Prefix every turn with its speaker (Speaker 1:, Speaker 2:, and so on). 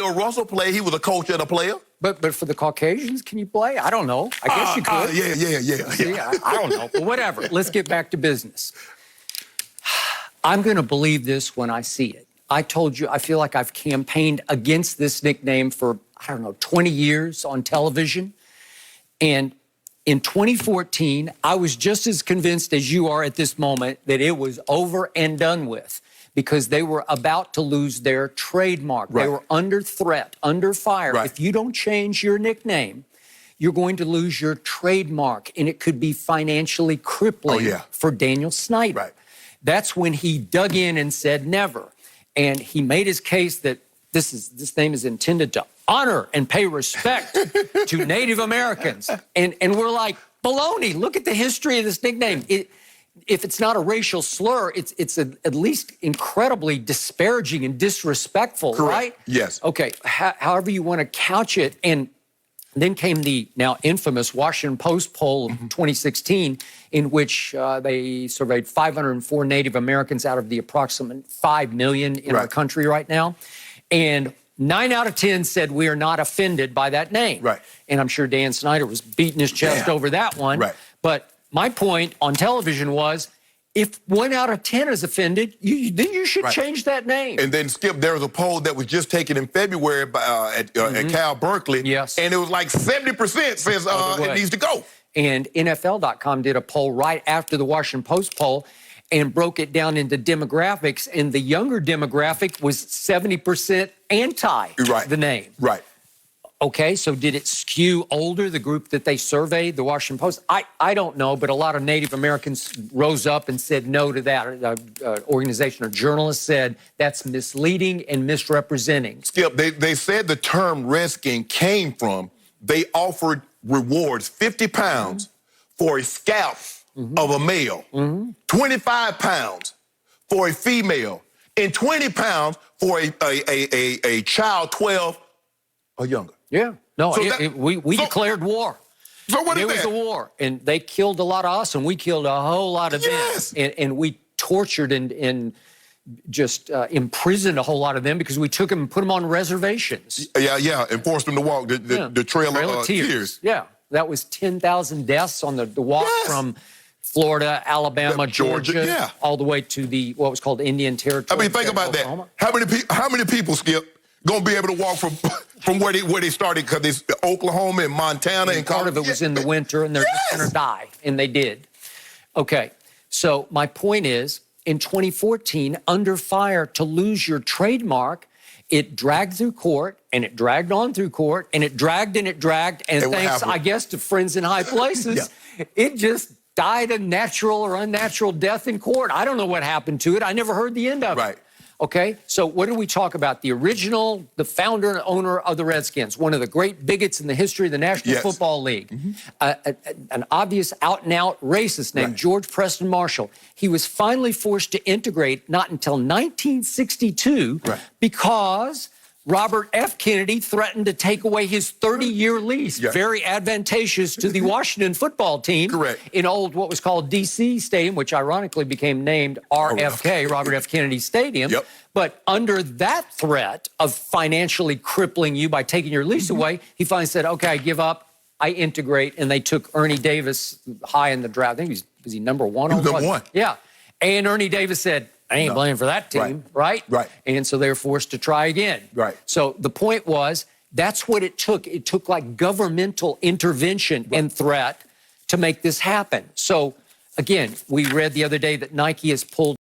Speaker 1: Russell played. He was a coach and a player.
Speaker 2: But for the Caucasians, can you play? I don't know. I guess you could.
Speaker 1: Yeah.
Speaker 2: I don't know. But whatever. Let's get back to business. I'm going to believe this when I see it. I told you, I feel like I've campaigned against this nickname for, 20 years on television. And in 2014, I was just as convinced as you are at this moment that it was over and done with, because they were about to lose their trademark.
Speaker 1: Right.
Speaker 2: They were under threat, under fire.
Speaker 1: Right.
Speaker 2: If you don't change your nickname, you're going to lose your trademark, and it could be financially crippling for Daniel Snyder.
Speaker 1: Right.
Speaker 2: That's when he dug in and said never. And he made his case that this name is intended to honor and pay respect to Native Americans. And we're like, baloney, look at the history of this nickname. If it's not a racial slur, it's at least incredibly disparaging and disrespectful,
Speaker 1: Correct.
Speaker 2: Right?
Speaker 1: Yes.
Speaker 2: Okay, however you want to couch it. And then came the now infamous Washington Post poll of 2016, in which they surveyed 504 Native Americans out of the approximate 5 million in our country right now. And 9 out of 10 said we are not offended by that name.
Speaker 1: Right.
Speaker 2: And I'm sure Dan Snyder was beating his chest over that one.
Speaker 1: Right.
Speaker 2: But my point on television was, if 1 out of 10 is offended, then you should change that name.
Speaker 1: And then, Skip, there was a poll that was just taken in February by, at Cal Berkeley.
Speaker 2: Yes.
Speaker 1: And it was like 70% says it needs to go.
Speaker 2: And NFL.com did a poll right after the Washington Post poll and broke it down into demographics. And the younger demographic was 70% anti the name.
Speaker 1: Right.
Speaker 2: Okay, so did it skew older, the group that they surveyed, the Washington Post? I don't know, but a lot of Native Americans rose up and said no to that. Organization of journalists said that's misleading and misrepresenting.
Speaker 1: Skip, they said the term Redskin came from, they offered rewards, 50 pounds for a scalp of a male, 25 pounds for a female, and 20 pounds for a child 12 or younger.
Speaker 2: Yeah. No,
Speaker 1: So
Speaker 2: we declared war.
Speaker 1: So what is that?
Speaker 2: It was a war, and they killed a lot of us, and we killed a whole lot of them. And we tortured and just imprisoned a whole lot of them because we took them and put them on reservations.
Speaker 1: Yeah, and forced them to walk the Trail of Tears.
Speaker 2: Yeah, that was 10,000 deaths on the walk from Florida, Alabama, Georgia, all the way to what was called Indian Territory.
Speaker 1: I mean, think about
Speaker 2: Oklahoma.
Speaker 1: that. How many people, Skip, gonna be able to walk from where they started? Because it's Oklahoma and Montana and
Speaker 2: part of it was in the winter, and they're just gonna die, and they did. Okay, so my point is, in 2014, under fire to lose your trademark, it dragged through court, and it dragged on through court, and it dragged, and thanks, I guess, to friends in high places, it just died a natural or unnatural death in court. I don't know what happened to it. I never heard the end of it.
Speaker 1: Right.
Speaker 2: Okay, so what did we talk about? The original, the founder and owner of the Redskins, one of the great bigots in the history of the National Football League, an obvious out-and-out racist named George Preston Marshall. He was finally forced to integrate not until 1962 because Robert F. Kennedy threatened to take away his 30-year lease, very advantageous to the Washington football team in old, what was called D.C. Stadium, which ironically became named RFK, Robert F. Kennedy Stadium. But under that threat of financially crippling you by taking your lease away, he finally said, okay, I give up, I integrate, and they took Ernie Davis high in the draft. I think was he number one?
Speaker 1: He was number one.
Speaker 2: Yeah, and Ernie Davis said, I ain't playing for that team, right? And so they were forced to try again. So the point was, that's what it took. It took like governmental intervention and threat to make this happen. So again, we read the other day that Nike has pulled